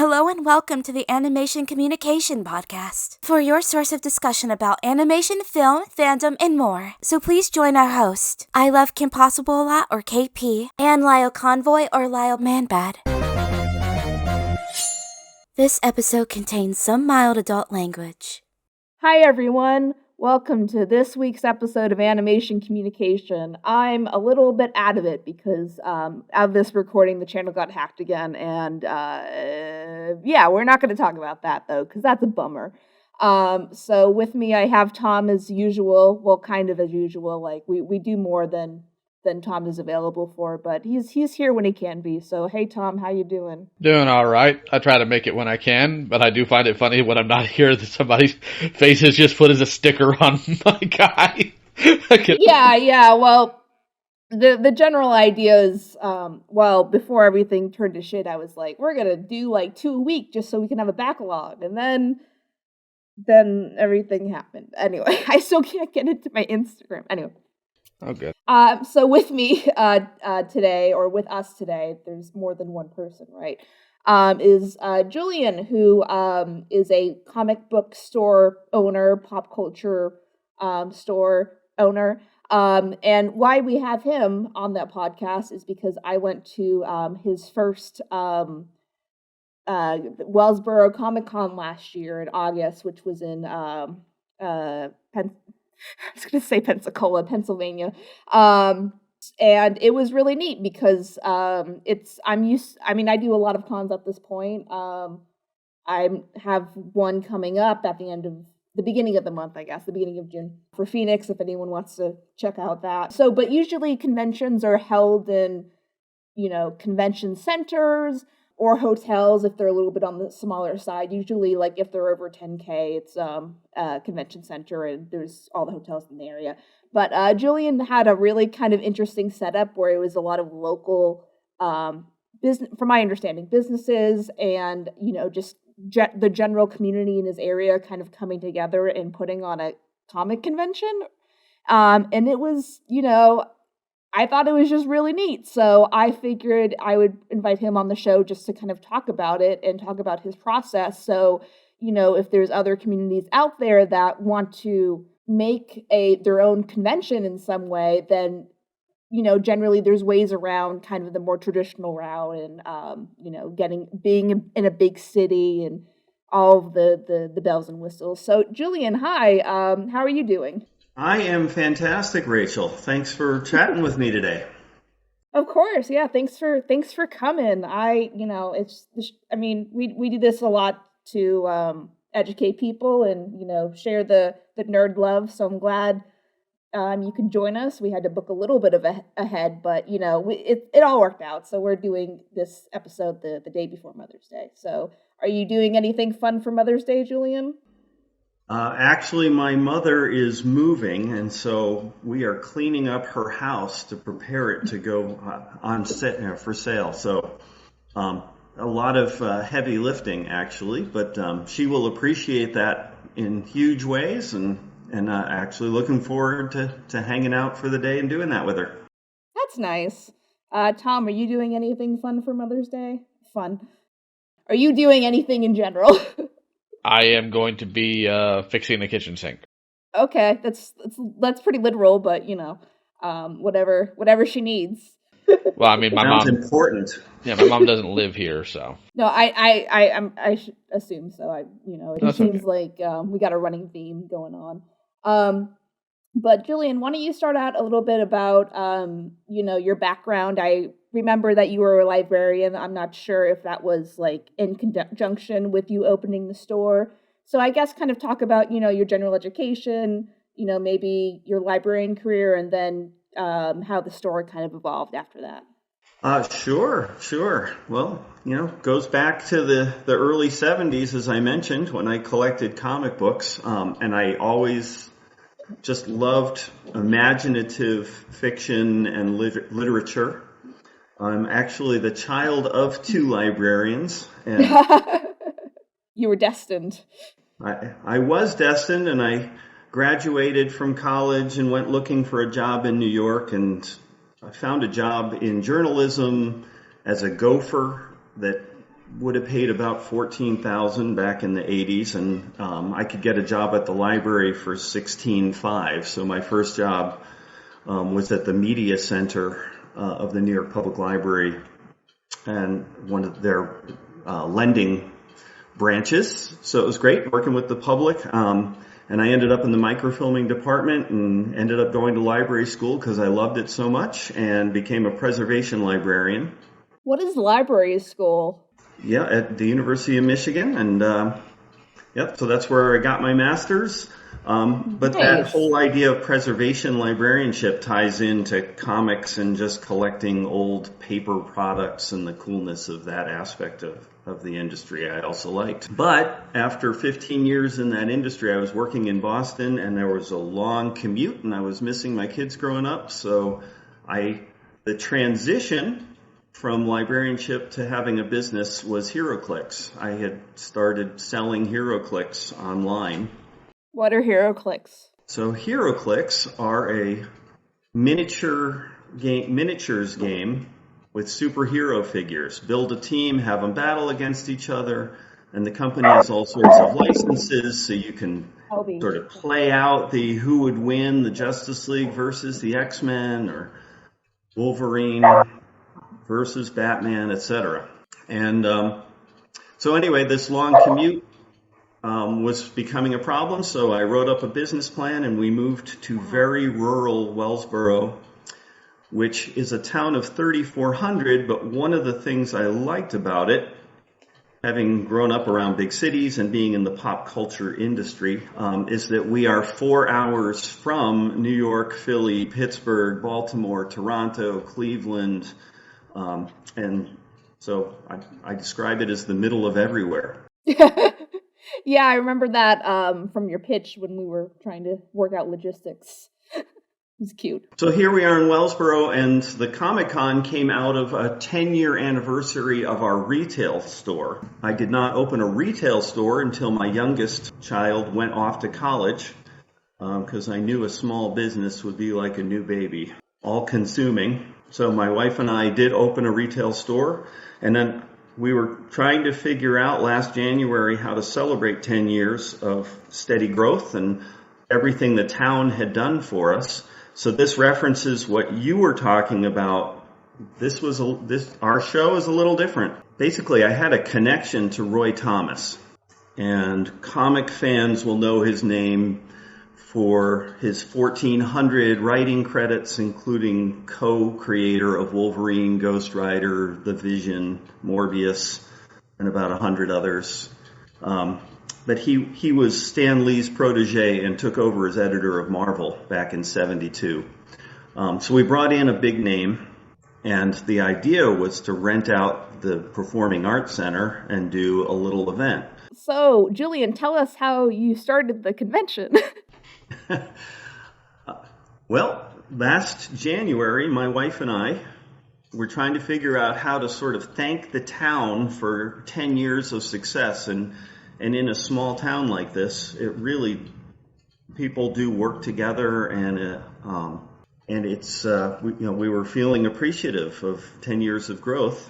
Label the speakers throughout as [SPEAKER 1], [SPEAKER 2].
[SPEAKER 1] Hello and welcome to the Animation Communication Podcast, for your source of discussion about animation, film, fandom, and more. So please join our host, I Love Kim Possible a Lot, or KP, and Lyle Convoy, or Lyle Manbad. This episode contains some mild adult language.
[SPEAKER 2] Hi everyone, welcome to this week's episode of Animation Communication. I'm a little bit out of it because out of this recording the channel got hacked again, and yeah, we're not going to talk about that though because that's a bummer. So with me I have Tom as usual, well kind of as usual, like we do more than Tom is available for, but he's here when he can be. So hey Tom, how you doing?
[SPEAKER 3] Doing all right. I try to make it when I can, but I do find it funny when I'm not here that somebody's face is just put as a sticker on my guy.
[SPEAKER 2] Yeah. Well, the general idea is, well, before everything turned to shit, I was like, we're gonna do like 2 a week just so we can have a backlog, and then everything happened. Anyway, I still can't get into my Instagram. Anyway.
[SPEAKER 3] Okay.
[SPEAKER 2] So with me today, or with us today, there's more than one person, right? Is Julian, who is a comic book store owner, pop culture store owner. And why we have him on that podcast is because I went to his first Wellsboro Comic Con last year in August, which was in I was going to say Pensacola, Pennsylvania. And it was really neat because I do a lot of cons at this point. I have one coming up at the beginning of the month, I guess, the beginning of June for Phoenix, if anyone wants to check out that. So, but usually conventions are held in, convention centers or hotels if they're a little bit on the smaller side. Usually, like, if they're over 10K, it's a convention center and there's all the hotels in the area. But Julian had a really kind of interesting setup where it was a lot of local business, from my understanding, businesses and, just the general community in his area kind of coming together and putting on a comic convention. And it was, I thought it was just really neat. So I figured I would invite him on the show just to kind of talk about it and talk about his process. So, if there's other communities out there that want to make their own convention in some way, then, generally there's ways around kind of the more traditional route and, being in a big city and all of the bells and whistles. So Julian, hi, how are you doing?
[SPEAKER 4] I am fantastic, Rachel. Thanks for chatting with me today.
[SPEAKER 2] Of course, yeah. Thanks for coming. We do this a lot to educate people and share the nerd love. So I'm glad you can join us. We had to book a little bit of ahead, but it all worked out. So we're doing this episode the day before Mother's Day. So are you doing anything fun for Mother's Day, Julian?
[SPEAKER 4] Actually, my mother is moving, and so we are cleaning up her house to prepare it to go on set for sale. So a lot of heavy lifting, actually, but she will appreciate that in huge ways, and actually looking forward to hanging out for the day and doing that with her.
[SPEAKER 2] That's nice. Tom, are you doing anything fun for Mother's Day? Fun. Are you doing anything in general?
[SPEAKER 3] I am going to be fixing the kitchen sink.
[SPEAKER 2] Okay, that's pretty literal, but whatever she needs.
[SPEAKER 3] Well, I mean, my
[SPEAKER 4] Sounds
[SPEAKER 3] mom
[SPEAKER 4] important.
[SPEAKER 3] Yeah, my mom doesn't live here, so.
[SPEAKER 2] No, I assume so. It seems
[SPEAKER 3] okay.
[SPEAKER 2] like we got a running theme going on. But Julian, why don't you start out a little bit about your background? I remember that you were a librarian. I'm not sure if that was like in conjunction with you opening the store. So I guess kind of talk about your general education, maybe your librarian career, and then how the store kind of evolved after that.
[SPEAKER 4] Sure. Well, goes back to the early 70s, as I mentioned, when I collected comic books, and I always just loved imaginative fiction and literature. I'm actually the child of 2 librarians. And
[SPEAKER 2] you were destined.
[SPEAKER 4] I was destined, and I graduated from college and went looking for a job in New York, and I found a job in journalism as a gopher that would have paid about $14,000 back in the 80s, and I could get a job at the library for $16,500. So my first job was at the media center of the New York Public Library, and one of their lending branches. So it was great working with the public. And I ended up in the microfilming department and ended up going to library school because I loved it so much, and became a preservation librarian.
[SPEAKER 2] What is library school?
[SPEAKER 4] Yeah, at the University of Michigan. And so that's where I got my master's. But that whole idea of preservation librarianship ties into comics and just collecting old paper products and the coolness of that aspect of the industry I also liked. But after 15 years in that industry, I was working in Boston, and there was a long commute, and I was missing my kids growing up. So the transition from librarianship to having a business was HeroClix. I had started selling HeroClix online.
[SPEAKER 2] What are HeroClix?
[SPEAKER 4] So HeroClix are a miniatures game with superhero figures. Build a team, have them battle against each other, and the company has all sorts of licenses, so you can sort of play out who would win, the Justice League versus the X-Men, or Wolverine versus Batman, etc. And so anyway, this long commute was becoming a problem, so I wrote up a business plan, and we moved to very rural Wellsboro, which is a town of 3,400, but one of the things I liked about it, having grown up around big cities and being in the pop culture industry, is that we are 4 hours from New York, Philly, Pittsburgh, Baltimore, Toronto, Cleveland, and so I describe it as the middle of everywhere.
[SPEAKER 2] Yeah, I remember that from your pitch when we were trying to work out logistics. It's cute.
[SPEAKER 4] So here we are in Wellsboro, and the Comic-Con came out of a 10-year anniversary of our retail store. I did not open a retail store until my youngest child went off to college, because I knew a small business would be like a new baby, all-consuming. So my wife and I did open a retail store, and then we were trying to figure out last January how to celebrate 10 years of steady growth and everything the town had done for us. So this references what you were talking about. Our show is a little different. Basically, I had a connection to Roy Thomas, and comic fans will know his name for his 1,400 writing credits, including co-creator of Wolverine, Ghost Rider, The Vision, Morbius, and about 100 others. But he was Stan Lee's protege and took over as editor of Marvel back in '72. So we brought in a big name, and the idea was to rent out the Performing Arts Center and do a little event.
[SPEAKER 2] So, Julian, tell us how you started the convention.
[SPEAKER 4] Well, last January, my wife and I were trying to figure out how to sort of thank the town for 10 years of success. And in a small town like this, it really, people do work together, and it's we were feeling appreciative of 10 years of growth.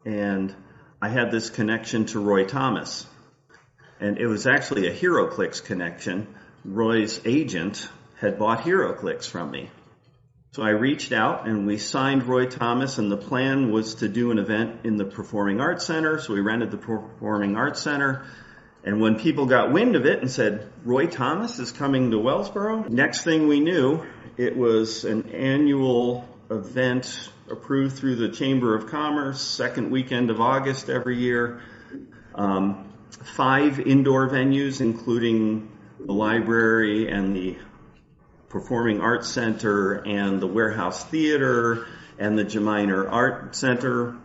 [SPEAKER 4] And I had this connection to Roy Thomas, and it was actually a HeroClix connection. Roy's agent had bought HeroClix from me. So I reached out, and we signed Roy Thomas, and the plan was to do an event in the Performing Arts Center. So we rented the Performing Arts Center, and when people got wind of it and said, Roy Thomas is coming to Wellsboro, next thing we knew, it was an annual event approved through the Chamber of Commerce, second weekend of August every year. 5 indoor venues, including the library and the Performing Arts Center and the Warehouse Theater and the Geminer Art Center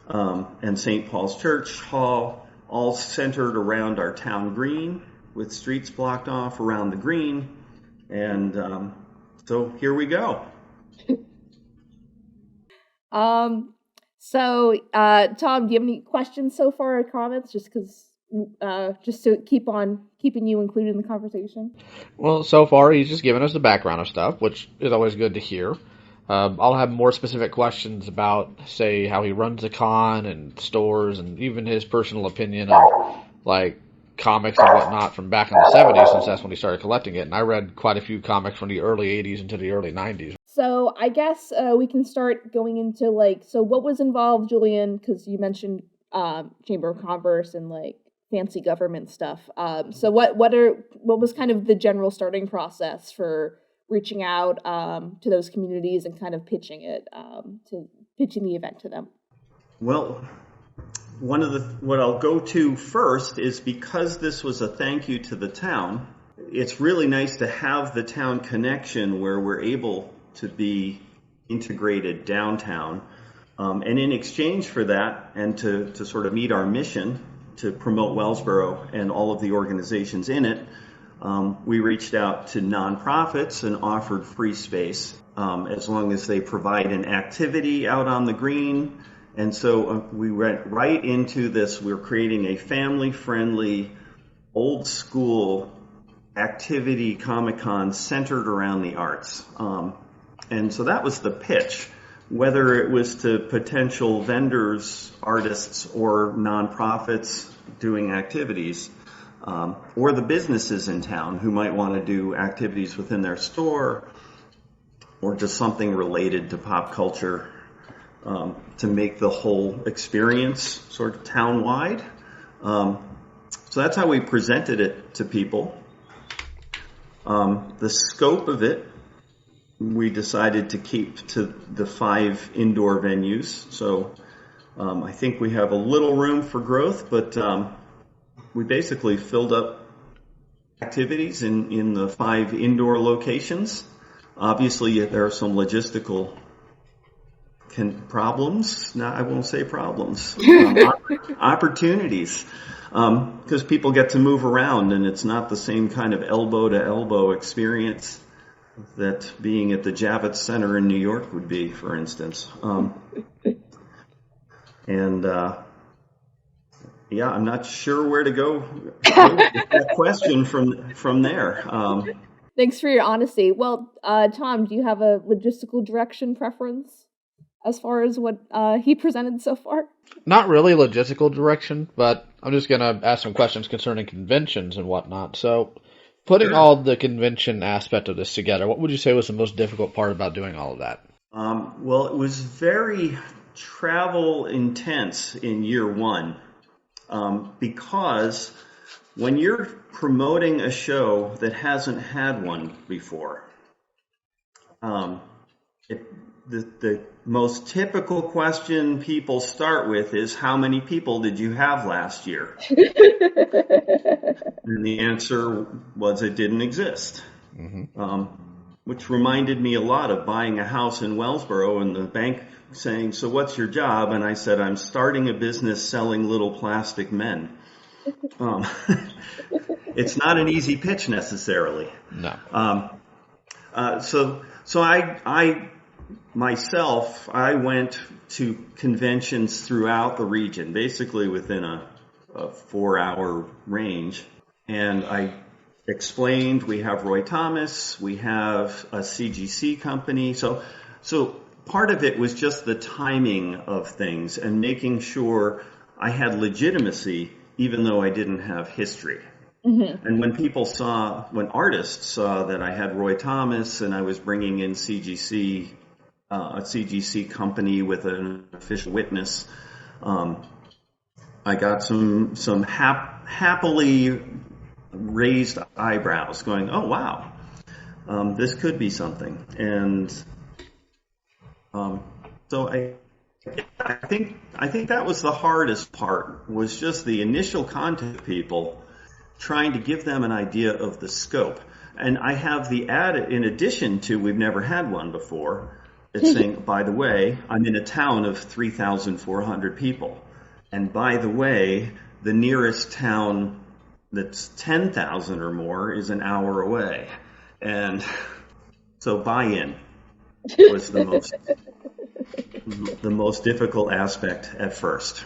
[SPEAKER 4] and St. Paul's Church Hall, all centered around our town green with streets blocked off around the green. And so here we go.
[SPEAKER 2] So, Tom, do you have any questions so far or comments? Just to keep on keeping you included in the conversation.
[SPEAKER 3] Well, so far he's just given us the background of stuff, which is always good to hear. I'll have more specific questions about, say, how he runs a con and stores, and even his personal opinion of like comics and whatnot from back in the 70s, since that's when he started collecting it. And I read quite a few comics from the early 80s into the early 90s.
[SPEAKER 2] So I guess we can start going into so what was involved, Julian? Because you mentioned Chamber of Commerce and like fancy government stuff. So what was kind of the general starting process for reaching out to those communities and kind of pitching the event to them?
[SPEAKER 4] Well, what I'll go to first is, because this was a thank you to the town, it's really nice to have the town connection where we're able to be integrated downtown. And in exchange for that, and to sort of meet our mission to promote Wellsboro and all of the organizations in it, we reached out to nonprofits and offered free space as long as they provide an activity out on the green. And so we went right into this. We're creating a family-friendly, old-school activity Comic-Con centered around the arts. And so that was the pitch, whether it was to potential vendors, artists, or nonprofits doing activities, or the businesses in town who might want to do activities within their store, or just something related to pop culture, to make the whole experience sort of town-wide. So that's how we presented it to people. The scope of it, we decided to keep to the 5 indoor venues. So I think we have a little room for growth, but we basically filled up activities in the 5 indoor locations. Obviously, there are some logistical problems. No, I won't say problems. Opportunities. Because people get to move around, and it's not the same kind of elbow-to-elbow experience that being at the Javits Center in New York would be, for instance. Yeah, I'm not sure where to go with that question from there.
[SPEAKER 2] Thanks for your honesty. Well, Tom, do you have a logistical direction preference as far as what he presented so far?
[SPEAKER 3] Not really logistical direction, but I'm just going to ask some questions concerning conventions and whatnot. So, putting all the convention aspect of this together, what would you say was the most difficult part about doing all of that?
[SPEAKER 4] Well, it was very travel intense in year one, because when you're promoting a show that hasn't had one before, the most typical question people start with is, how many people did you have last year? And the answer was, it didn't exist. Mm-hmm. Which reminded me a lot of buying a house in Wellsboro and the bank saying, so what's your job? And I said, I'm starting a business selling little plastic men. It's not an easy pitch necessarily.
[SPEAKER 3] No.
[SPEAKER 4] So I myself, I went to conventions throughout the region, basically within a 4-hour range. And I explained, we have Roy Thomas, we have a CGC company. So part of it was just the timing of things and making sure I had legitimacy, even though I didn't have history. Mm-hmm. And when artists saw that I had Roy Thomas and I was bringing in CGC, a CGC company with an official witness, I got some happily raised eyebrows going, oh wow, this could be something. And so I think that was the hardest part, was just the initial contact with people, trying to give them an idea of the scope. And I have the added, in addition to, we've never had one before, it's saying, by the way, I'm in a town of 3,400 people. And by the way, the nearest town that's 10,000 or more is an hour away. And so buy-in was the most difficult aspect at first.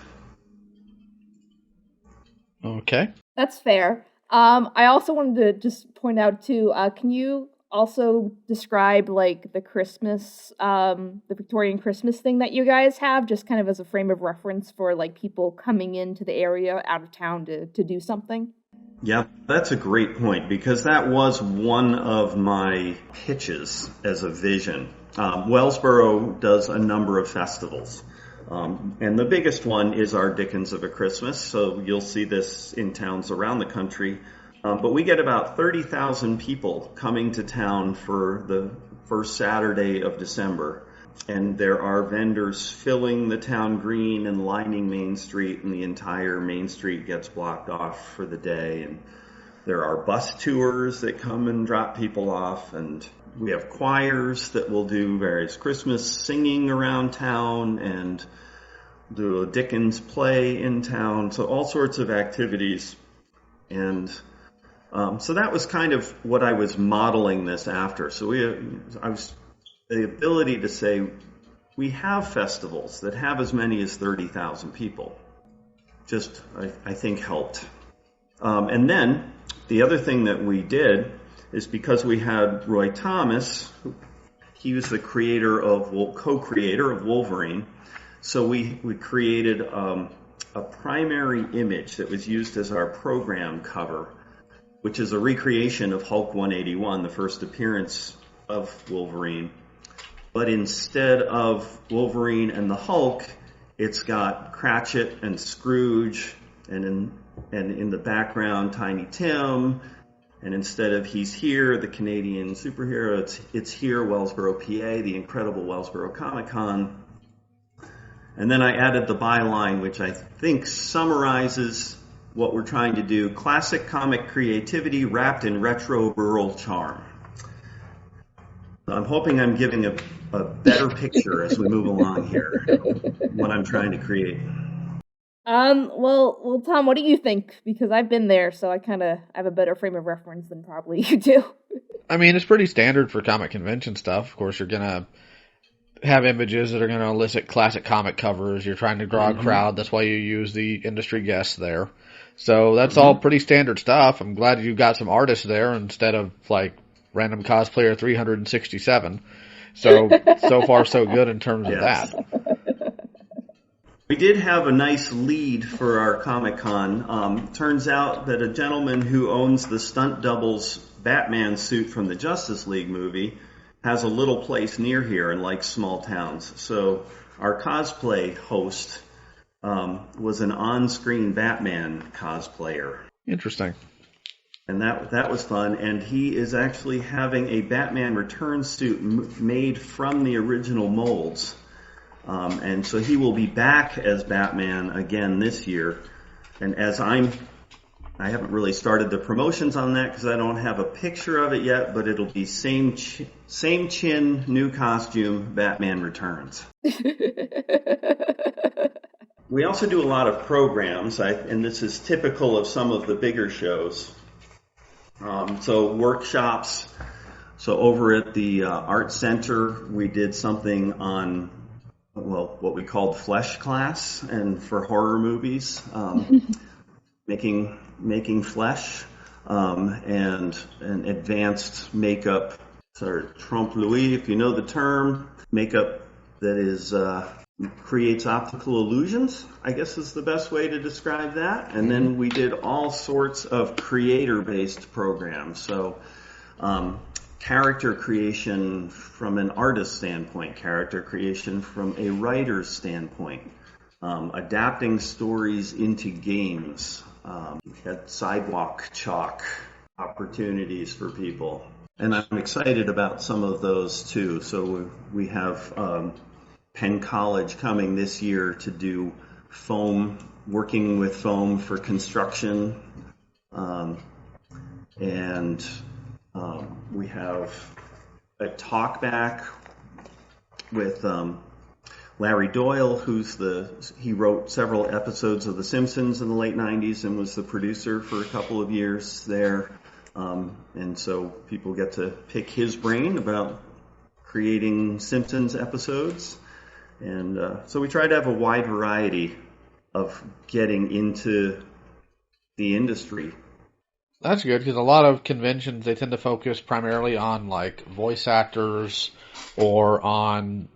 [SPEAKER 3] Okay.
[SPEAKER 2] That's fair. I also wanted to just point out too, can you also describe like the Christmas, the Victorian Christmas thing that you guys have, just kind of as a frame of reference for like people coming into the area out of town to do something?
[SPEAKER 4] Yeah, that's a great point because that was one of my pitches as a vision. Wellsboro does a number of festivals. And the biggest one is our Dickens of a Christmas. So you'll see this in towns around the country. But we get about 30,000 people coming to town for the first Saturday of December. And there are vendors filling the town green and lining Main Street, and the entire Main Street gets blocked off for the day. And there are bus tours that come and drop people off, and we have choirs that will do various Christmas singing around town and do a Dickens play in town, so all sorts of activities. And so that was kind of what I was modeling this after. So the ability to say we have festivals that have as many as 30,000 people just, I think, helped. And then the other thing that we did is because we had Roy Thomas, he was the co-creator of Wolverine. So we created a primary image that was used as our program cover, which is a recreation of Hulk 181, the first appearance of Wolverine. But instead of Wolverine and the Hulk, it's got Cratchit and Scrooge, and in the background, Tiny Tim. And instead of He's Here, the Canadian superhero, it's Here, Wellsboro, PA, the incredible Wellsboro Comic-Con. And then I added the byline, which I think summarizes what we're trying to do. Classic comic creativity wrapped in retro rural charm. I'm hoping I'm giving a better picture as we move along here, what I'm trying to create.
[SPEAKER 2] Well, Tom, what do you think? Because I've been there, so I kind of have a better frame of reference than probably you do.
[SPEAKER 3] I mean, it's pretty standard for comic convention stuff. Of course, you're going to have images that are going to elicit classic comic covers. You're trying to draw a crowd. That's why you use the industry guests there. So that's all pretty standard stuff. I'm glad you got some artists there instead of like random cosplayer 367. So far so good in terms of that.
[SPEAKER 4] We did have a nice lead for our Comic-Con. Turns out that a gentleman who owns the stunt doubles Batman suit from the Justice League movie has a little place near here and likes small towns. So our cosplay host was an on-screen Batman cosplayer.
[SPEAKER 3] Interesting.
[SPEAKER 4] And that was fun. And he is actually having a Batman Returns suit made from the original molds. And so he will be back as Batman again this year. And as I haven't really started the promotions on that because I don't have a picture of it yet, but it'll be same chin, new costume, Batman Returns. We also do a lot of programs, and this is typical of some of the bigger shows. So workshops. So over at the Art Center, we did something on, what we called Flesh Class, and for horror movies, making flesh, and an advanced makeup, sort of trompe l'oeil, if you know the term, makeup that is creates optical illusions, I guess is the best way to describe that. And then we did all sorts of creator-based programs. So character creation from an artist standpoint, character creation from a writer's standpoint, adapting stories into games. We had sidewalk chalk opportunities for people. And I'm excited about some of those too. So we have Penn College coming this year to do foam, working with foam for construction. And we have a talk back with Larry Doyle, he wrote several episodes of The Simpsons in the late 90s and was the producer for a couple of years there. And so people get to pick his brain about creating Simpsons episodes. And so we try to have a wide variety of getting into the industry.
[SPEAKER 3] That's good because a lot of conventions they tend to focus primarily on like voice actors or on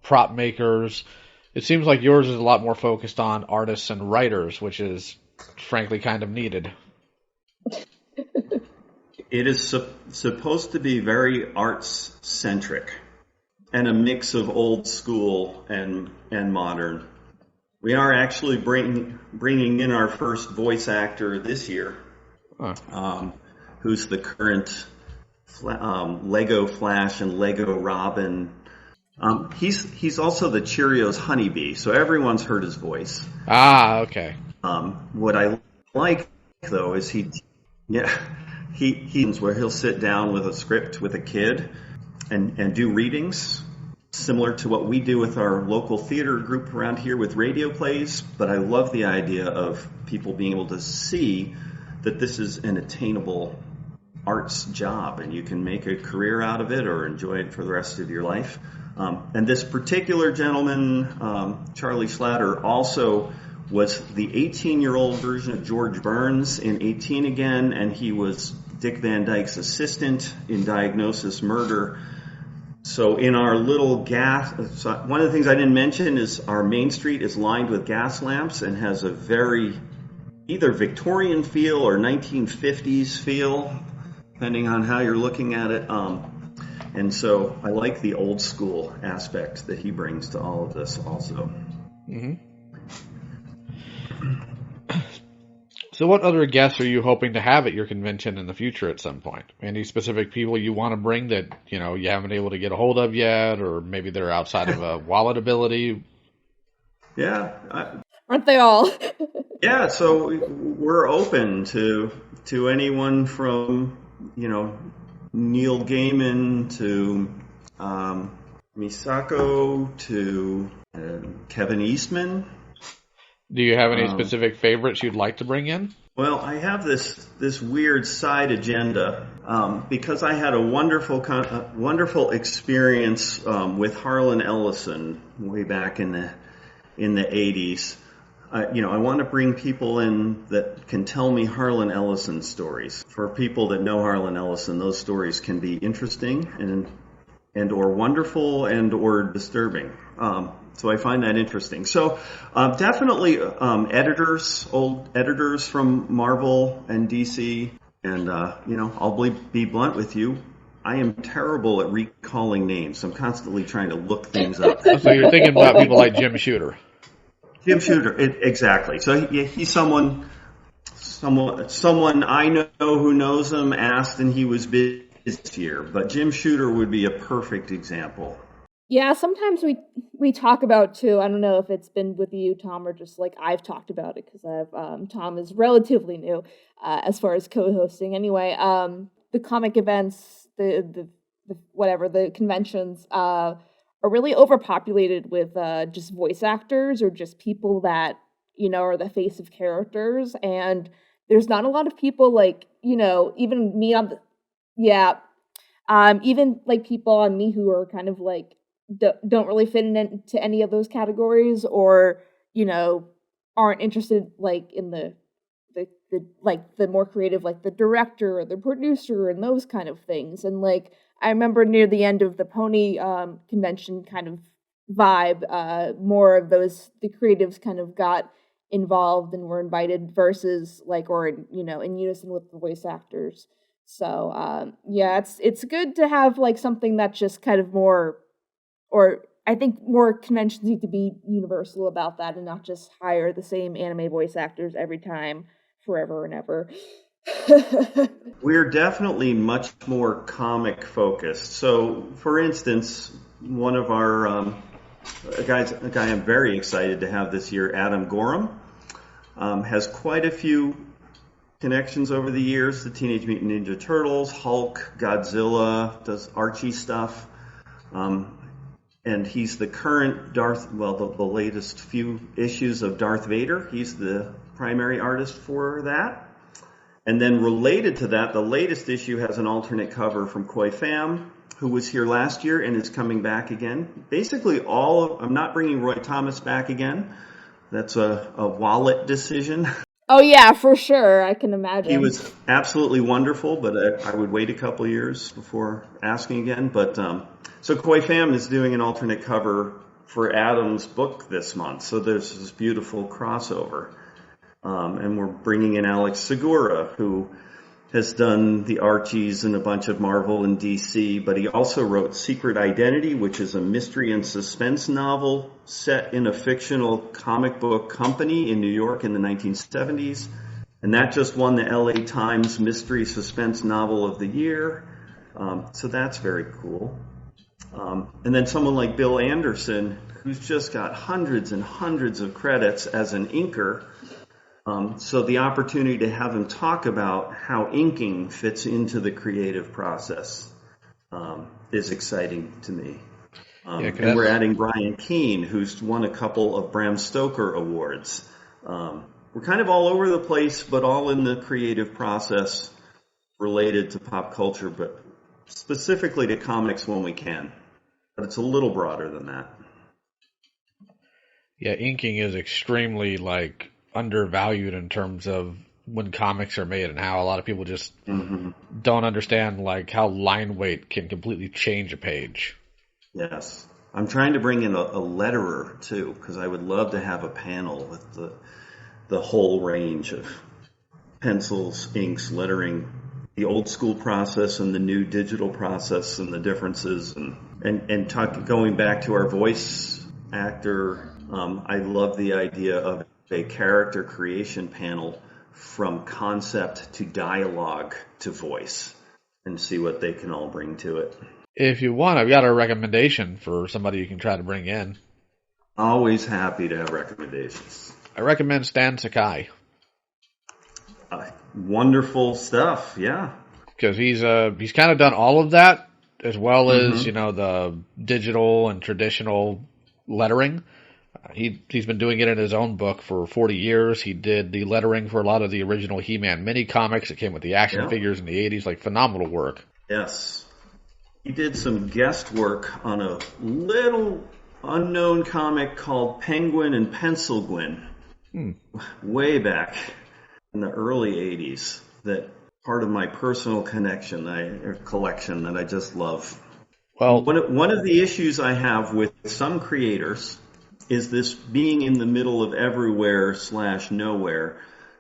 [SPEAKER 3] prop makers. It seems like yours is a lot more focused on artists and writers, which is frankly kind of needed.
[SPEAKER 4] It is supposed to be very arts centric and a mix of old school and modern. We are actually bringing in our first voice actor this year, who's the current Lego Flash and Lego Robin. He's also the Cheerios honeybee, so everyone's heard his voice.
[SPEAKER 3] Ah, okay.
[SPEAKER 4] What I like though is he's where he'll sit down with a script with a kid and do readings, similar to what we do with our local theater group around here with radio plays. But I love the idea of people being able to see that this is an attainable arts job and you can make a career out of it or enjoy it for the rest of your life. And this particular gentleman, Charlie Schlatter, also was the 18-year-old version of George Burns in 18 Again, and he was Dick Van Dyke's assistant in Diagnosis Murder. So in our little one of the things I didn't mention is our main street is lined with gas lamps and has a very either Victorian feel or 1950s feel, depending on how you're looking at it. And so I like the old school aspect that he brings to all of this also.
[SPEAKER 3] Mm-hmm. So what other guests are you hoping to have at your convention in the future at some point? Any specific people you want to bring that, you haven't been able to get a hold of yet, or maybe they're outside of a wallet ability?
[SPEAKER 4] Yeah.
[SPEAKER 2] Aren't they all?
[SPEAKER 4] Yeah, so we're open to anyone from, Neil Gaiman to Misako to Kevin Eastman.
[SPEAKER 3] Do you have any specific favorites you'd like to bring in?
[SPEAKER 4] Well, I have this weird side agenda because I had a wonderful experience with Harlan Ellison way back in the 80s. I want to bring people in that can tell me Harlan Ellison stories. For people that know Harlan Ellison, those stories can be interesting and or wonderful and or disturbing. So I find that interesting. So definitely old editors from Marvel and DC. And, I'll be blunt with you. I am terrible at recalling names. I'm constantly trying to look things up.
[SPEAKER 3] So you're thinking about people like Jim Shooter.
[SPEAKER 4] Jim Shooter, exactly. So he's someone I know who knows him, asked, and he was busy this year. But Jim Shooter would be a perfect example.
[SPEAKER 2] Yeah, sometimes we talk about too. I don't know if it's been with you, Tom, or just like I've talked about it because Tom is relatively new as far as co-hosting. Anyway, the comic events, the conventions are really overpopulated with just voice actors or just people that are the face of characters, and there's not a lot of people like even me on even like people on me who are kind of like don't really fit into any of those categories or aren't interested like in the more creative, like the director or the producer and those kind of things. And like I remember near the end of the Pony convention kind of vibe, more of the creatives kind of got involved and were invited versus like in unison with the voice actors. So it's good to have like something that's just kind of more, or I think more conventions need to be universal about that and not just hire the same anime voice actors every time forever and ever.
[SPEAKER 4] We're definitely much more comic focused. So, for instance, one of our a guy I'm very excited to have this year, Adam Gorham, has quite a few connections over the years. The Teenage Mutant Ninja Turtles, Hulk, Godzilla, does Archie stuff. And he's the current the latest few issues of Darth Vader. He's the primary artist for that. And then related to that, the latest issue has an alternate cover from Koi Pham, who was here last year and is coming back again. Basically I'm not bringing Roy Thomas back again. That's a wallet decision.
[SPEAKER 2] Oh yeah, for sure. I can
[SPEAKER 4] He
[SPEAKER 2] imagine.
[SPEAKER 4] was absolutely wonderful, but I would wait a couple years before asking again. But so Koi Pham is doing an alternate cover for Adam's book this month. So there's this beautiful crossover. And we're bringing in Alex Segura, who has done the Archies and a bunch of Marvel and DC, but he also wrote Secret Identity, which is a mystery and suspense novel set in a fictional comic book company in New York in the 1970s. And that just won the LA Times Mystery Suspense Novel of the Year. So that's very cool. And then someone like Bill Anderson, who's just got hundreds and hundreds of credits as an inker. So the opportunity to have him talk about how inking fits into the creative process is exciting to me. And we're adding Brian Keene, who's won a couple of Bram Stoker awards. We're kind of all over the place, but all in the creative process related to pop culture, but specifically to comics when we can. But it's a little broader than that.
[SPEAKER 3] Yeah, inking is extremely undervalued in terms of when comics are made and how a lot of people just don't understand how line weight can completely change a page.
[SPEAKER 4] Yes. I'm trying to bring in a letterer too, because I would love to have a panel with the whole range of pencils, inks, lettering, the old school process and the new digital process and the differences, and going back to our voice actor. I love the idea of a character creation panel from concept to dialogue to voice, and see what they can all bring to it.
[SPEAKER 3] If you want, I've got a recommendation for somebody you can try to bring in.
[SPEAKER 4] Always happy to have recommendations.
[SPEAKER 3] I recommend Stan Sakai.
[SPEAKER 4] Wonderful stuff, yeah.
[SPEAKER 3] Because he's kind of done all of that, as well as the digital and traditional lettering. He's been doing it in his own book for 40 years. He did the lettering for a lot of the original He-Man mini comics. It came with the action figures in the 80s. Phenomenal work.
[SPEAKER 4] Yes. He did some guest work on a little unknown comic called Penguin and Pencil Gwyn. Way back in the early 80s. That part of my personal collection that I just love. Well, one of the issues I have with some creators is this being in the middle of everywhere / nowhere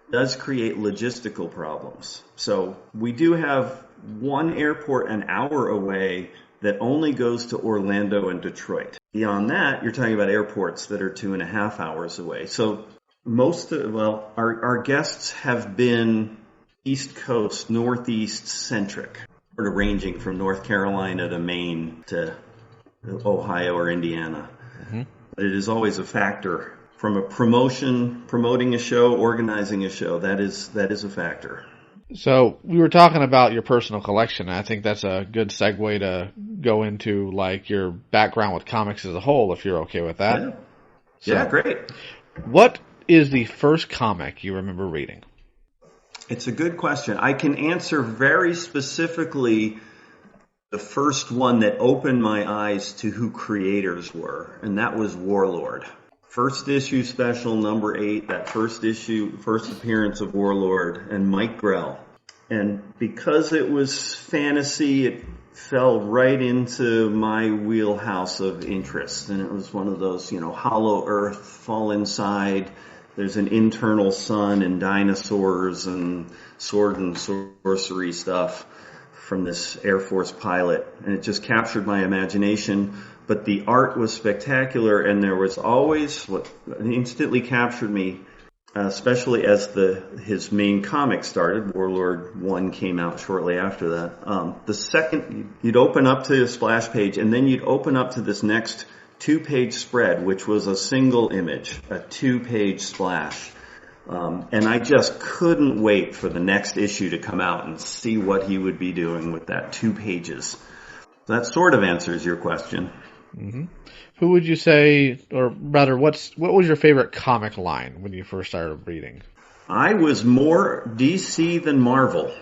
[SPEAKER 4] does create logistical problems. So we do have one airport an hour away that only goes to Orlando and Detroit. Beyond that, you're talking about airports that are 2.5 hours away. So our guests have been East Coast, Northeast centric, sort of ranging from North Carolina to Maine to Ohio or Indiana. But it is always a factor from a promoting a show, organizing a show. That is a factor.
[SPEAKER 3] So we were talking about your personal collection. I think that's a good segue to go into your background with comics as a whole, if you're okay with that.
[SPEAKER 4] Yeah, great.
[SPEAKER 3] What is the first comic you remember reading?
[SPEAKER 4] It's a good question. I can answer very specifically the first one that opened my eyes to who creators were, and that was Warlord. First issue special, number 8, that first appearance of Warlord and Mike Grell. And because it was fantasy, it fell right into my wheelhouse of interest. And it was one of those, Hollow Earth, Fall Inside, there's an internal sun and dinosaurs and sword and sorcery stuff from this Air Force pilot, and it just captured my imagination. But the art was spectacular, and there was always what instantly captured me, especially as his main comic started. Warlord 1 came out shortly after that. The second, you'd open up to a splash page, and then you'd open up to this next 2-page spread, which was a single image, a 2-page splash. And I just couldn't wait for the next issue to come out and see what he would be doing with that 2 pages. That sort of answers your question.
[SPEAKER 3] Mm-hmm. Who would you say, or rather, what was your favorite comic line when you first started reading?
[SPEAKER 4] I was more DC than Marvel.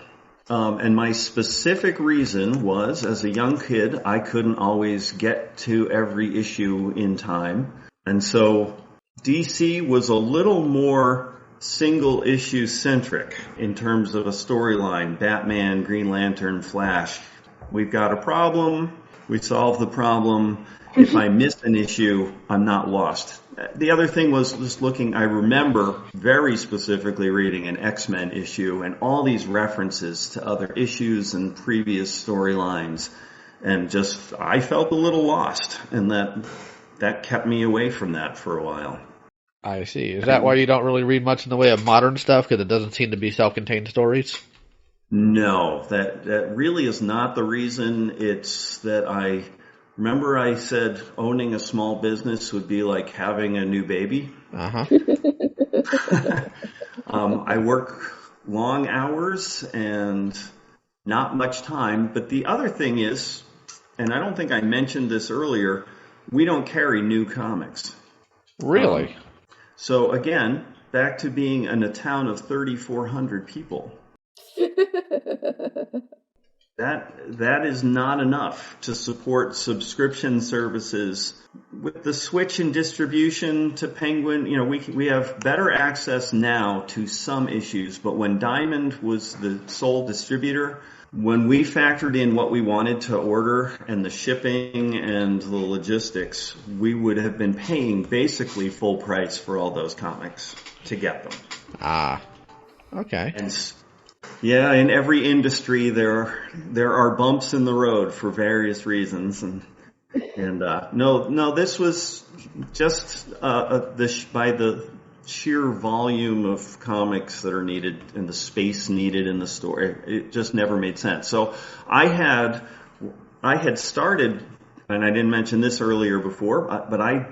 [SPEAKER 4] And my specific reason was, as a young kid, I couldn't always get to every issue in time. And so DC was a little more single issue centric in terms of a storyline. Batman, Green Lantern, Flash. We've got a problem. We solve the problem. If I miss an issue, I'm not lost. The other thing was just looking, I remember very specifically reading an X-Men issue and all these references to other issues and previous storylines. And just, I felt a little lost. And that kept me away from that for a while.
[SPEAKER 3] I see. Is that why you don't really read much in the way of modern stuff? Because it doesn't seem to be self-contained stories?
[SPEAKER 4] No, that really is not the reason. It's that remember I said owning a small business would be like having a new baby?
[SPEAKER 3] Uh-huh.
[SPEAKER 4] I work long hours and not much time. But the other thing is, and I don't think I mentioned this earlier, we don't carry new comics.
[SPEAKER 3] Really?
[SPEAKER 4] So again, back to being in a town of 3,400 people. That is not enough to support subscription services. With the switch in distribution to Penguin, we have better access now to some issues, but when Diamond was the sole distributor, when we factored in what we wanted to order and the shipping and the logistics, we would have been paying basically full price for all those comics to get them.
[SPEAKER 3] Ah, okay.
[SPEAKER 4] And yeah, in every industry there are bumps in the road for various reasons, and no, this was just by the sheer volume of comics that are needed and the space needed in the store, it just never made sense. So I had started, and I didn't mention this earlier before, but I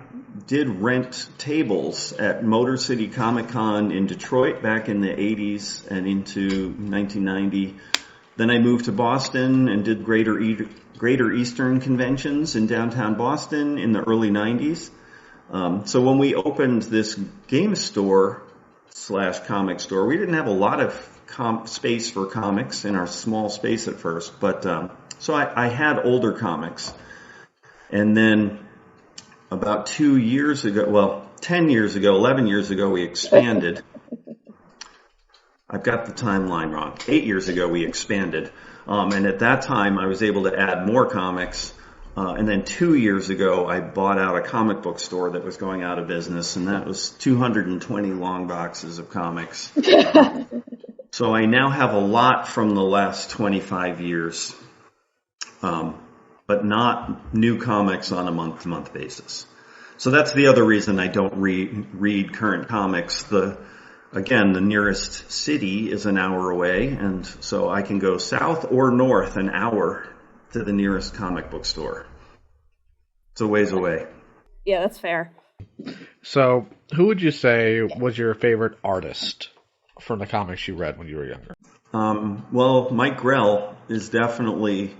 [SPEAKER 4] did rent tables at Motor City Comic Con in Detroit back in the 80s and into 1990. Then I moved to Boston and did Greater Eastern conventions in downtown Boston in the early 90s. So when we opened this game store / comic store, we didn't have a lot of space for comics in our small space at first. But so I had older comics. And then about 10 years ago, 11 years ago, we expanded. I've got the timeline wrong. 8 years ago, we expanded. And at that time, I was able to add more comics. And then 2 years ago, I bought out a comic book store that was going out of business, and that was 220 long boxes of comics. So I now have a lot from the last 25 years, but not new comics on a month-to-month basis. So that's the other reason I don't read current comics. The nearest city is an hour away, and so I can go south or north an hour to the nearest comic book store. It's a ways away.
[SPEAKER 2] Yeah, that's fair.
[SPEAKER 3] So, who would you say was your favorite artist from the comics you read when you were younger?
[SPEAKER 4] Well, Mike Grell was definitely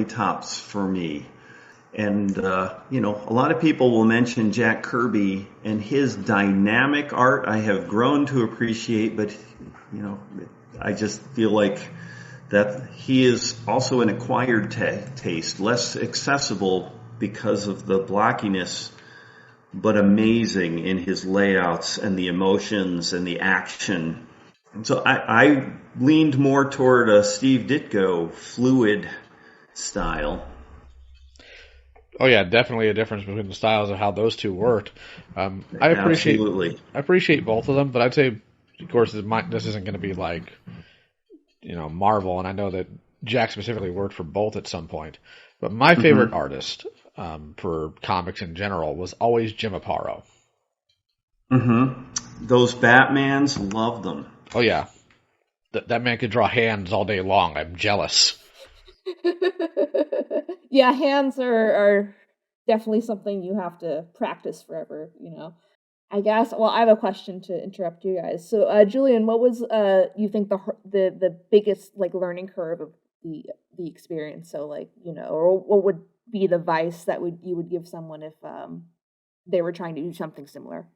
[SPEAKER 4] tops for me. And, a lot of people will mention Jack Kirby and his dynamic art I have grown to appreciate, but, I just feel like that he is also an acquired taste, less accessible because of the blockiness, but amazing in his layouts and the emotions and the action. And so I leaned more toward a Steve Ditko fluid style.
[SPEAKER 3] Oh yeah, definitely a difference between the styles of how those two worked. I appreciate both of them, but I'd say, of course, this isn't going to be like, Marvel, and I know that Jack specifically worked for both at some point. But my favorite artist for comics in general was always Jim Aparo.
[SPEAKER 4] Mm-hmm. Those Batmans, love them.
[SPEAKER 3] Oh yeah, that man could draw hands all day long. I'm jealous.
[SPEAKER 2] Yeah, hands are definitely something you have to practice forever, I guess. Well, I have a question to interrupt you guys. So, Julian, what was you think the biggest learning curve of the experience? So, or what would be the advice that you would give someone if they were trying to do something similar?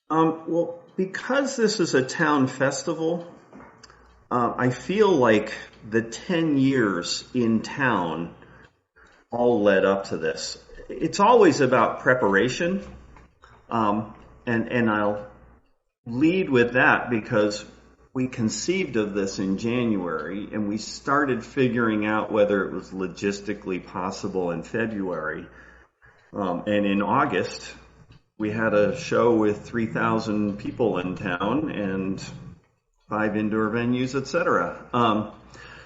[SPEAKER 4] Well, because this is a town festival, I feel like the 10 years in town all led up to this. It's always about preparation. And lead with that because we conceived of this in January and we started figuring out whether it was logistically possible in February. And in August, we had a show with 3,000 people in town and 5 indoor venues, etc.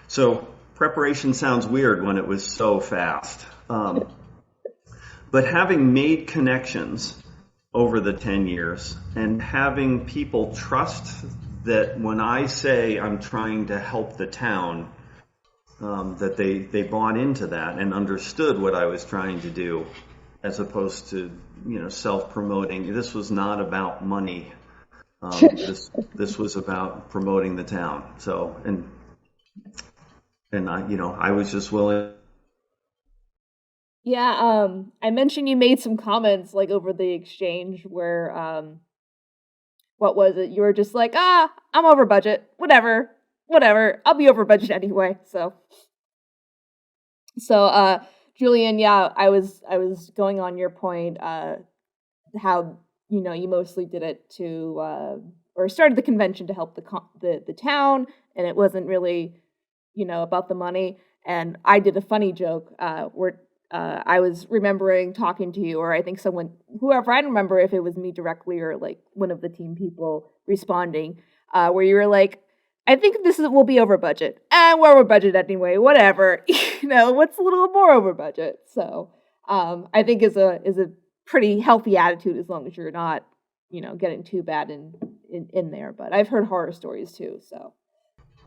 [SPEAKER 4] So preparation sounds weird when it was so fast. But having made connections over the 10 years and having people trust that when I say I'm trying to help the town, that they bought into that and understood what I was trying to do, as opposed to, self-promoting. This was not about money. This was about promoting the town. So, and I was just willing.
[SPEAKER 2] Yeah, I mentioned you made some comments like over the exchange where, what was it? You were just like, I'm over budget. Whatever. I'll be over budget anyway. So, Julian, yeah, I was going on your point, how, you mostly did it to, or started the convention to help the town, and it wasn't really, about the money. And I did a funny joke, where I was remembering talking to you, or I think whoever, I don't remember if it was me directly or like one of the team people responding, where you were like, I think will be over budget. And we're over budget anyway, whatever. What's a little more over budget? So I think is a pretty healthy attitude as long as you're not, getting too bad in there. But I've heard horror stories too, so.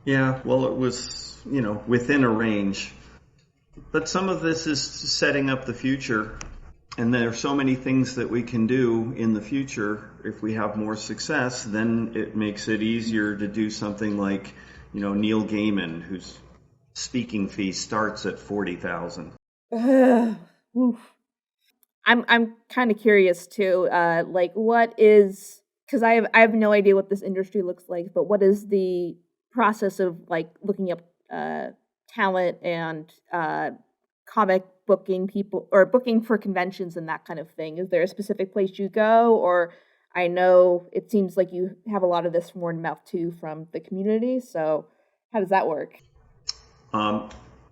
[SPEAKER 4] Yeah, well, it was, within a range. But some of this is setting up the future, and there are so many things that we can do in the future. If we have more success, then it makes it easier to do something like, Neil Gaiman, whose speaking fee starts at $40,000.
[SPEAKER 2] I'm kind of curious too. Like, what is, because I have no idea what this industry looks like, but what is the process of like looking up talent and comic booking people or booking for conventions and that kind of thing? Is there a specific place you go? Or I know it seems like you have a lot of this from word of mouth too from the community. So how does that work?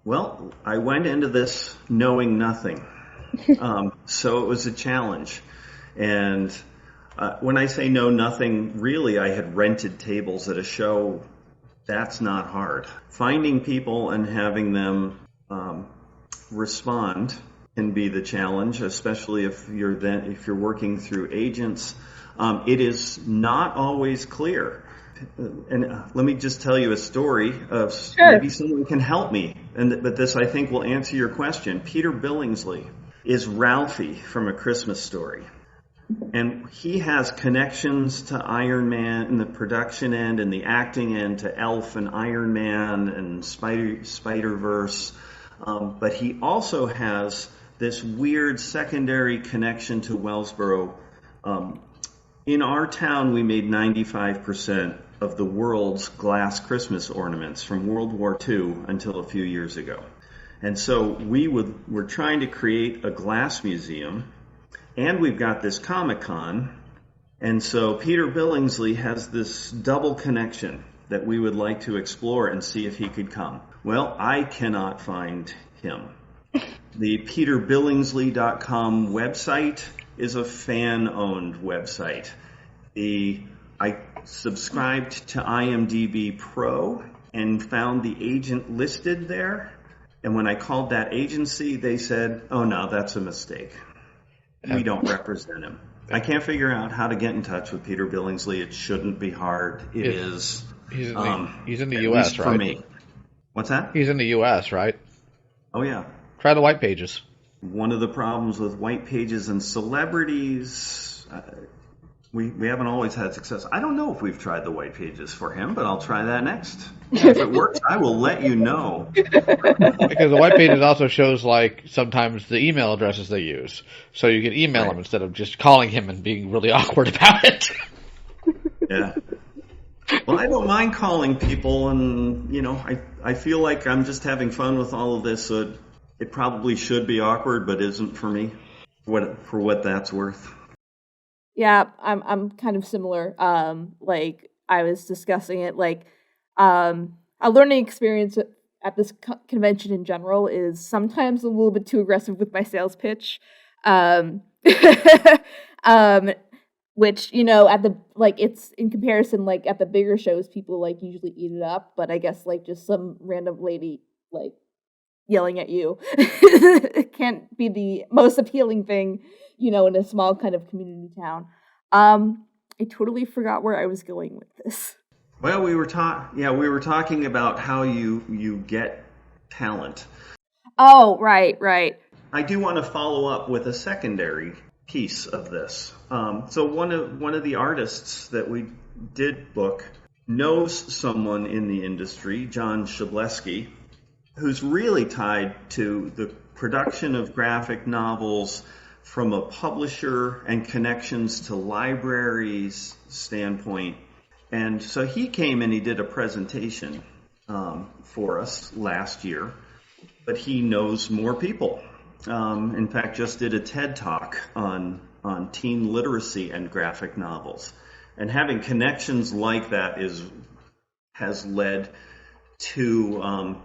[SPEAKER 4] Well, I went into this knowing nothing. So it was a challenge. And when I say know nothing, really I had rented tables at a show. That's not hard. Finding people and having them respond can be the challenge, especially if you're working through agents. It is not always clear. And let me just tell you a story of maybe someone can help me. But this, I think, will answer your question. Peter Billingsley is Ralphie from A Christmas Story. And he has connections to Iron Man in the production end and the acting end, to Elf and Iron Man and Spider-Verse. But he also has this weird secondary connection to Wellsboro. In our town, we made 95% of the world's glass Christmas ornaments from World War II until a few years ago. And so we're trying to create a glass museum, and we've got this Comic-Con. And so Peter Billingsley has this double connection that we would like to explore and see if he could come. Well, I cannot find him. The peterbillingsley.com website is a fan-owned website. I subscribed to IMDb Pro and found the agent listed there. And when I called that agency, they said, oh, no, that's a mistake. We don't represent him. I can't figure out how to get in touch with Peter Billingsley. It shouldn't be hard. He's in
[SPEAKER 3] the U.S., right?
[SPEAKER 4] For me. What's that?
[SPEAKER 3] He's in the U.S., right?
[SPEAKER 4] Oh, yeah.
[SPEAKER 3] Try the White Pages.
[SPEAKER 4] One of the problems with White Pages and celebrities, we haven't always had success. I don't know if we've tried the White Pages for him, but I'll try that next. If it works, I will let you know.
[SPEAKER 3] Because the White Pages also shows, like, sometimes the email addresses they use. So you can email him instead of just calling him and being really awkward about it.
[SPEAKER 4] Yeah. Well, I don't mind calling people, and, I feel like I'm just having fun with all of this, so it probably should be awkward, but isn't for me, for what that's worth.
[SPEAKER 2] Yeah, I'm kind of similar. Like I was discussing it, like a learning experience at this convention in general is sometimes a little bit too aggressive with my sales pitch. Um, um, which at the like it's in comparison, like at the bigger shows, people like usually eat it up, but I guess like just some random lady like yelling at you it can't be the most appealing thing, in a small kind of community town. I totally forgot where I was going with this.
[SPEAKER 4] Well, we were talking about how you get talent.
[SPEAKER 2] Oh, right.
[SPEAKER 4] I do want to follow up with a secondary piece of this. So one of the artists that we did book knows someone in the industry, John Shableski, who's really tied to the production of graphic novels from a publisher and connections to libraries standpoint. And so he came and he did a presentation for us last year, but he knows more people. In fact, just did a TED Talk on teen literacy and graphic novels. And having connections like that has led to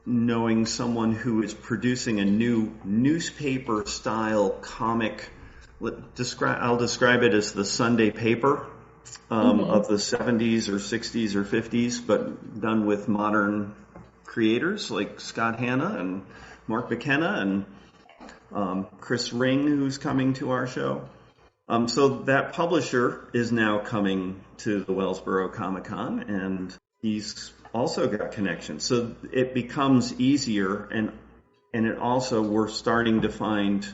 [SPEAKER 4] knowing someone who is producing a new newspaper-style comic. I'll describe it as the Sunday paper of the 70s or 60s or 50s, but done with modern creators like Scott Hanna and Mark McKenna and Chris Ring, who's coming to our show. So that publisher is now coming to the Wellsboro Comic-Con, and he's also got connections. So it becomes easier, and it also, we're starting to find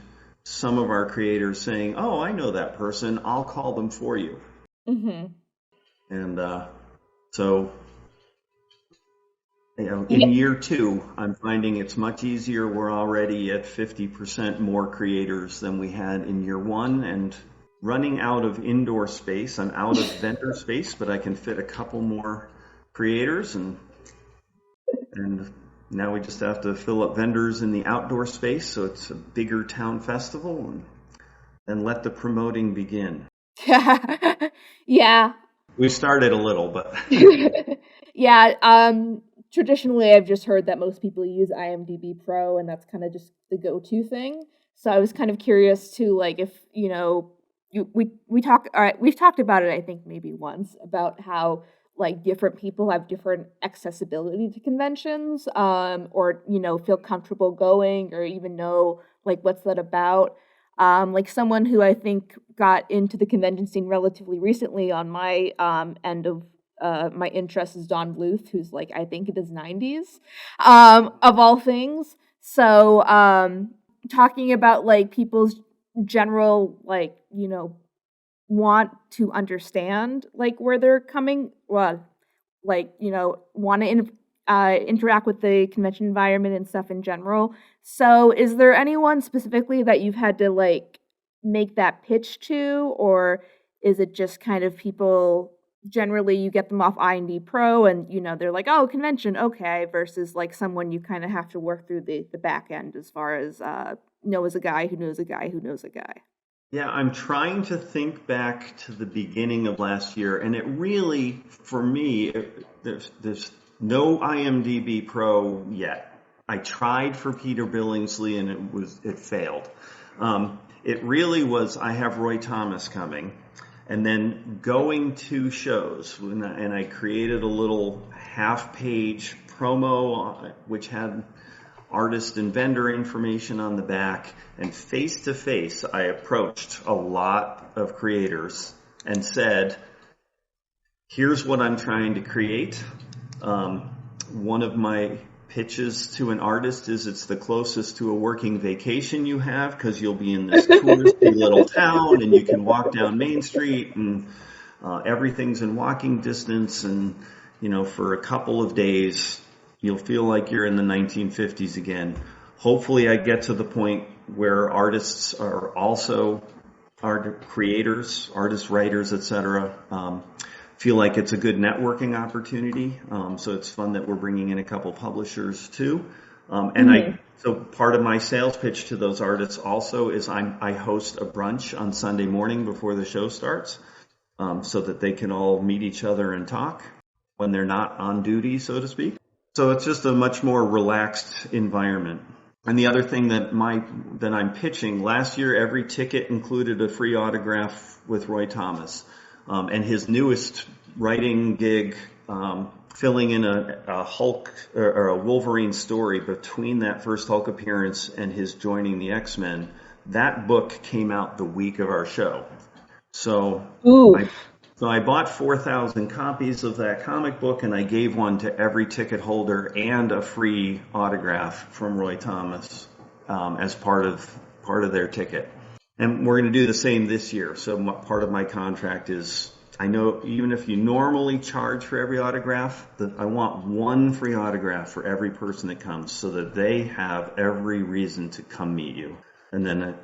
[SPEAKER 4] some of our creators saying, oh, I know that person, I'll call them for you.
[SPEAKER 2] Mm-hmm.
[SPEAKER 4] And so in year 2, I'm finding it's much easier. We're already at 50% more creators than we had in year 1, and running out of indoor space. I'm out of vendor space, but I can fit a couple more creators, and now we just have to fill up vendors in the outdoor space, so it's a bigger town festival, and let the promoting begin.
[SPEAKER 2] Yeah.
[SPEAKER 4] We started a little, but
[SPEAKER 2] yeah. Traditionally, I've just heard that most people use IMDb Pro, and that's kind of just the go-to thing. So I was kind of curious too, like if we've talked about it, I think maybe once, about how like different people have different accessibility to conventions, or feel comfortable going, or even know like what's that about. Like someone who I think got into the convention scene relatively recently on my end of my interest is Don Bluth, who's like I think in his 90s, of all things. So talking about like people's general like want to understand like where they're coming, well, like want to interact with the convention environment and stuff in general. So is there anyone specifically that you've had to like make that pitch to, or is it just kind of people generally you get them off IND Pro and they're like, oh, convention, okay, versus like someone you kind of have to work through the back end as far as knows a guy who knows a guy who knows a guy?
[SPEAKER 4] Yeah, I'm trying to think back to the beginning of last year, and it really, for me, there's no IMDb Pro yet. I tried for Peter Billingsley, and it failed. It really was, I have Roy Thomas coming, and then going to shows, and I created a little half-page promo, which had artist and vendor information on the back, and face-to-face, I approached a lot of creators and said, here's what I'm trying to create. One of my pitches to an artist is it's the closest to a working vacation you have, because you'll be in this touristy little town, and you can walk down Main Street, and everything's in walking distance, and for a couple of days, you'll feel like you're in the 1950s again. Hopefully I get to the point where artists are also art creators, artists, writers, etc. Feel like it's a good networking opportunity. So it's fun that we're bringing in a couple publishers too. So part of my sales pitch to those artists also is I host a brunch on Sunday morning before the show starts, so that they can all meet each other and talk when they're not on duty, so to speak. So it's just a much more relaxed environment. And the other thing that I'm pitching, last year every ticket included a free autograph with Roy Thomas, and his newest writing gig, filling in a Hulk or a Wolverine story between that first Hulk appearance and his joining the X-Men. That book came out the week of our show. So I bought 4,000 copies of that comic book, and I gave one to every ticket holder and a free autograph from Roy Thomas as part of their ticket. And we're going to do the same this year. So part of my contract is, I know even if you normally charge for every autograph, I want one free autograph for every person that comes, so that they have every reason to come meet you. And then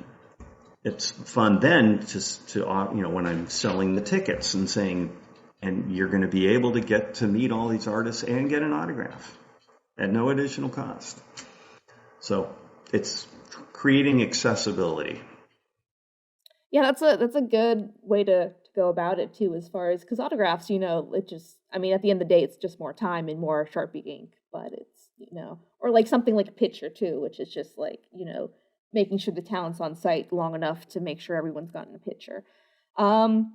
[SPEAKER 4] it's fun then to when I'm selling the tickets and saying, and you're going to be able to get to meet all these artists and get an autograph at no additional cost. So it's creating accessibility.
[SPEAKER 2] Yeah, that's a good way to go about it too, as far as, because autographs, it just, at the end of the day, it's just more time and more Sharpie ink, but it's, or like something like a picture too, which is just like, making sure the talent's on site long enough to make sure everyone's gotten a picture. I'm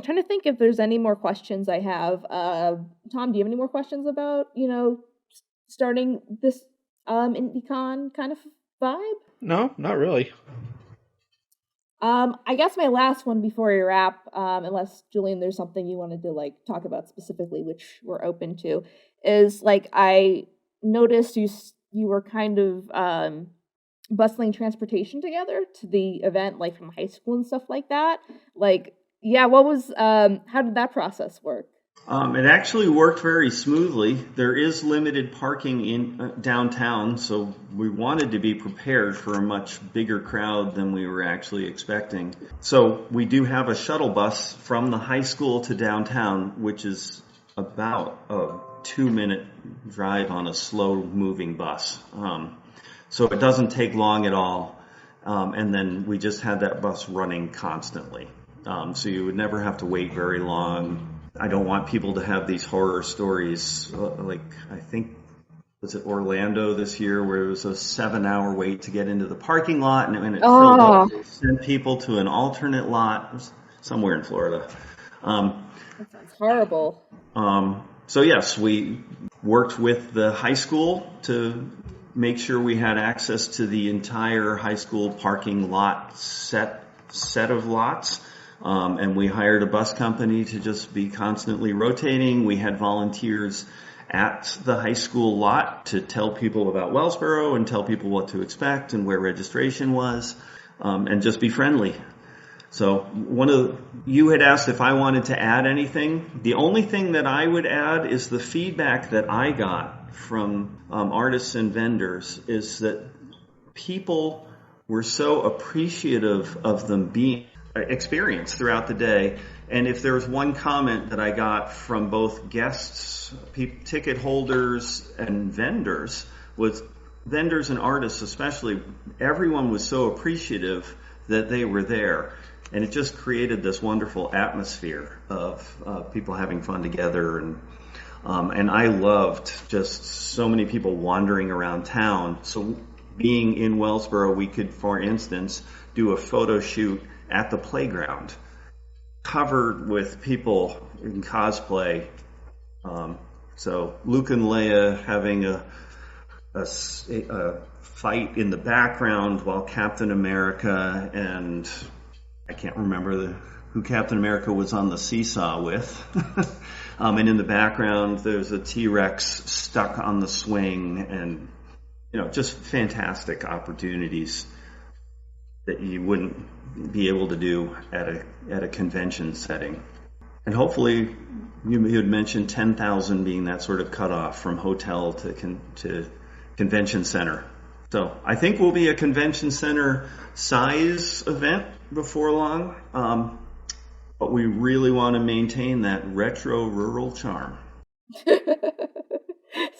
[SPEAKER 2] trying to think if there's any more questions I have. Tom, do you have any more questions about, starting this IndieCon kind of vibe?
[SPEAKER 3] No, not really.
[SPEAKER 2] I guess my last one before we wrap, unless Julian, there's something you wanted to talk about specifically, which we're open to, is I noticed you were kind of bustling transportation together to the event, from high school and stuff like that. What was how did that process work?
[SPEAKER 4] It actually worked very smoothly. There is limited parking in downtown, so we wanted to be prepared for a much bigger crowd than we were actually expecting. So we do have a shuttle bus from the high school to downtown, which is about a 2-minute drive on a slow-moving bus. So it doesn't take long at all. And then we just had that bus running constantly. So you would never have to wait very long. I don't want people to have these horror stories, I think, was it Orlando this year, where it was a 7-hour wait to get into the parking lot, and when it filled up, they sent people to an alternate lot. It was somewhere in Florida.
[SPEAKER 2] That sounds horrible.
[SPEAKER 4] So yes, we worked with the high school to make sure we had access to the entire high school parking lot set of lots. And we hired a bus company to just be constantly rotating. We had volunteers at the high school lot to tell people about Wellsboro and tell people what to expect and where registration was, and just be friendly. So you had asked if I wanted to add anything. The only thing that I would add is the feedback that I got from artists and vendors is that people were so appreciative of them being experience throughout the day. And if there was one comment that I got from both guests, ticket holders, and vendors, was vendors and artists especially, everyone was so appreciative that they were there. And it just created this wonderful atmosphere of people having fun together. And I loved just so many people wandering around town. So being in Wellsboro, we could, for instance, do a photo shoot at the playground, covered with people in cosplay. So Luke and Leia having a fight in the background while Captain America and I can't remember who Captain America was on the seesaw with. And in the background, there's a T-Rex stuck on the swing, and just fantastic opportunities that you wouldn't be able to do at a convention setting. And hopefully, you had mentioned 10,000 being that sort of cutoff from hotel to convention center. So I think we'll be a convention center size event before long, but we really want to maintain that retro rural charm.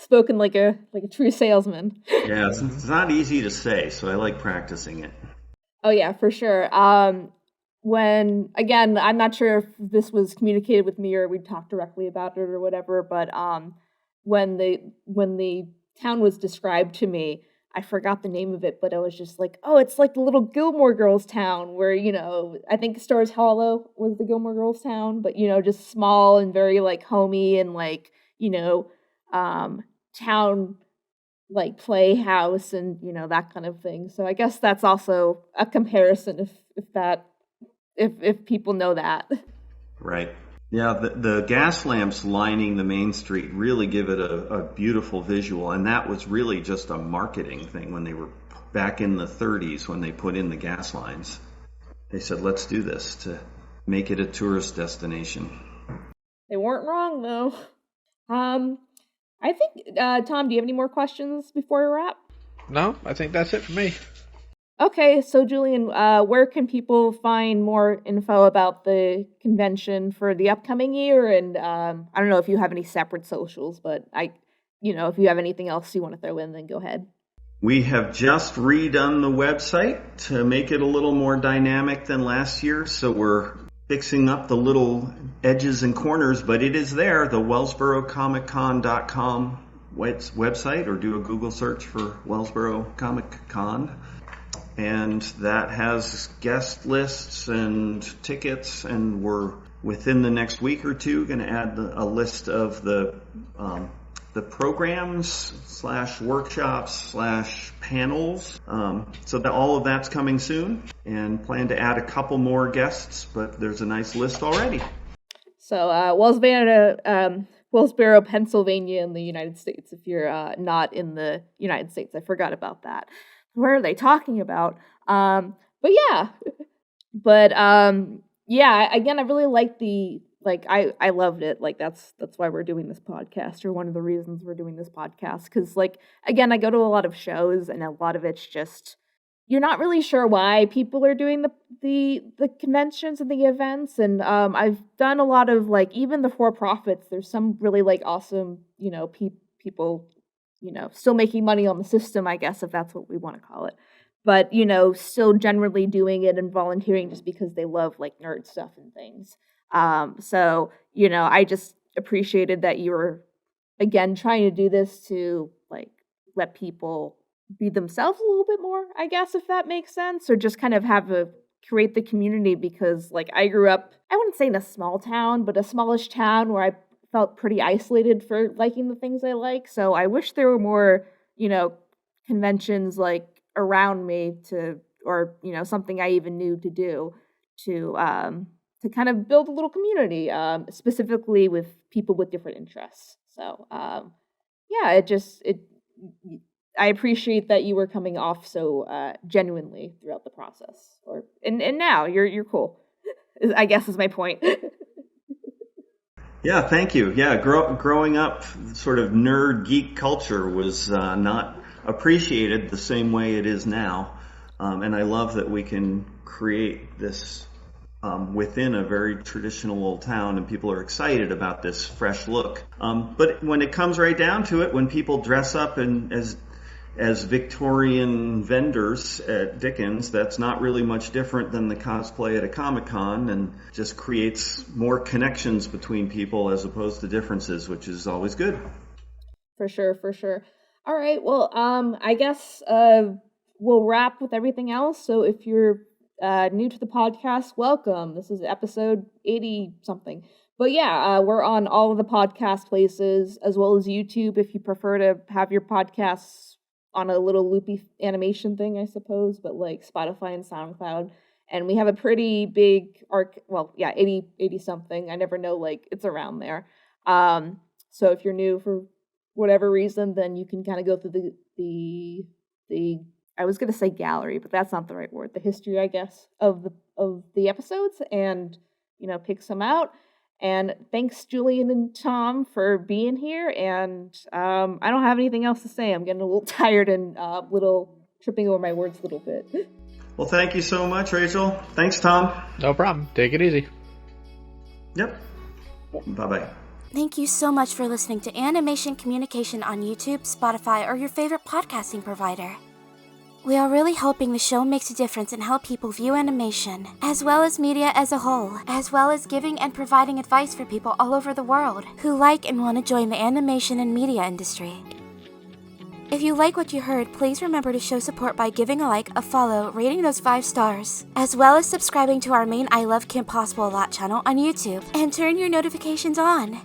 [SPEAKER 2] spoken like a true salesman.
[SPEAKER 4] Yeah, it's not easy to say, so I like practicing it.
[SPEAKER 2] Oh yeah, for sure. When again, I'm not sure if this was communicated with me or we talked directly about it or whatever, but when the town was described to me, I forgot the name of it, but I was just like, oh, it's like the little Gilmore Girls town where, I think Stars Hollow was the Gilmore Girls town, but just small and very like homey and like, town like playhouse and that kind of thing. So I guess that's also a comparison if people know that.
[SPEAKER 4] Right. Yeah, the gas lamps lining the main street really give it a beautiful visual, and that was really just a marketing thing when they were back in the 30s when they put in the gas lines. They said, let's do this to make it a tourist destination.
[SPEAKER 2] They weren't wrong, though. I think, Tom, do you have any more questions before we wrap?
[SPEAKER 3] No, I think that's it for me.
[SPEAKER 2] Okay, so Julian, where can people find more info about the convention for the upcoming year? And I don't know if you have any separate socials, but if you have anything else you want to throw in, then go ahead.
[SPEAKER 4] We have just redone the website to make it a little more dynamic than last year, so we're fixing up the little edges and corners, but it is there, the WellsboroComicCon.com website, or do a Google search for Wellsboro Comic Con. And that has guest lists and tickets, and we're within the next week or two going to add a list of the programs / workshops / panels. So that all of that's coming soon, and plan to add a couple more guests, but there's a nice list already. So
[SPEAKER 2] Wellsboro, Pennsylvania in the United States, if you're not in the United States. I forgot about that. Where are they talking about? Again, I really like I loved it. Like that's why we're doing this podcast, or one of the reasons we're doing this podcast. Because again, I go to a lot of shows, and a lot of it's just you're not really sure why people are doing the conventions and the events. And I've done a lot of even the for-profits. There's some really awesome people. Still making money on the system, I guess, if that's what we want to call it. But, still generally doing it and volunteering just because they love, nerd stuff and things. I just appreciated that you were, again, trying to do this to, let people be themselves a little bit more, I guess, if that makes sense. Or just kind of create the community because, I grew up, I wouldn't say in a small town, but a smallish town where I felt pretty isolated for liking the things I like. So I wish there were more, conventions around me or something I even knew to do to kind of build a little community, specifically with people with different interests. So I appreciate that you were coming off so genuinely throughout the process. And now you're cool, I guess is my point.
[SPEAKER 4] Yeah, thank you. Yeah, growing up, sort of nerd geek culture was not appreciated the same way it is now. And I love that we can create this within a very traditional old town, and people are excited about this fresh look. But when it comes right down to it, when people dress up as Victorian vendors at Dickens, that's not really much different than the cosplay at a Comic-Con, and just creates more connections between people as opposed to differences, which is always good.
[SPEAKER 2] For sure. All right, well, I guess we'll wrap with everything else. So if you're new to the podcast, welcome. This is episode 80-something. But yeah, we're on all of the podcast places, as well as YouTube, if you prefer to have your podcasts on a little loopy animation thing, I suppose, but Spotify and SoundCloud. And we have a pretty big 80 something. I never know, it's around there. So if you're new for whatever reason, then you can kind of go through the I was going to say gallery, but that's not the right word. The history, I guess, of the episodes, and pick some out. And thanks, Julian and Tom, for being here. And I don't have anything else to say. I'm getting a little tired and tripping over my words a little bit.
[SPEAKER 4] Well, thank you so much, Rachel. Thanks, Tom.
[SPEAKER 3] No problem. Take it easy.
[SPEAKER 4] Yep. Bye-bye.
[SPEAKER 1] Thank you so much for listening to Animation Communication on YouTube, Spotify, or your favorite podcasting provider. We are really hoping the show makes a difference in how people view animation, as well as media as a whole, as well as giving and providing advice for people all over the world who like and want to join the animation and media industry. If you like what you heard, please remember to show support by giving a like, a follow, rating those 5 stars, as well as subscribing to our main I Love Kim Possible a Lot channel on YouTube, and turn your notifications on.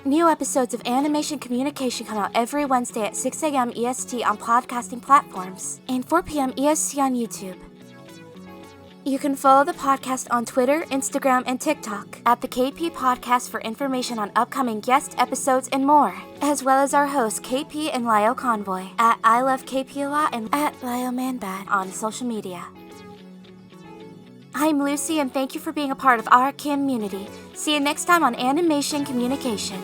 [SPEAKER 1] New episodes of Animation Communication come out every Wednesday at 6 a.m. EST on podcasting platforms and 4 p.m. EST on YouTube. You can follow the podcast on Twitter, Instagram, and TikTok at the KP Podcast for information on upcoming guest episodes and more, as well as our hosts KP and Lio Convoy at I Love KP a Lot and at Lio Manbad on social media. I'm Lucy, and thank you for being a part of our community. See you next time on Animation Communication.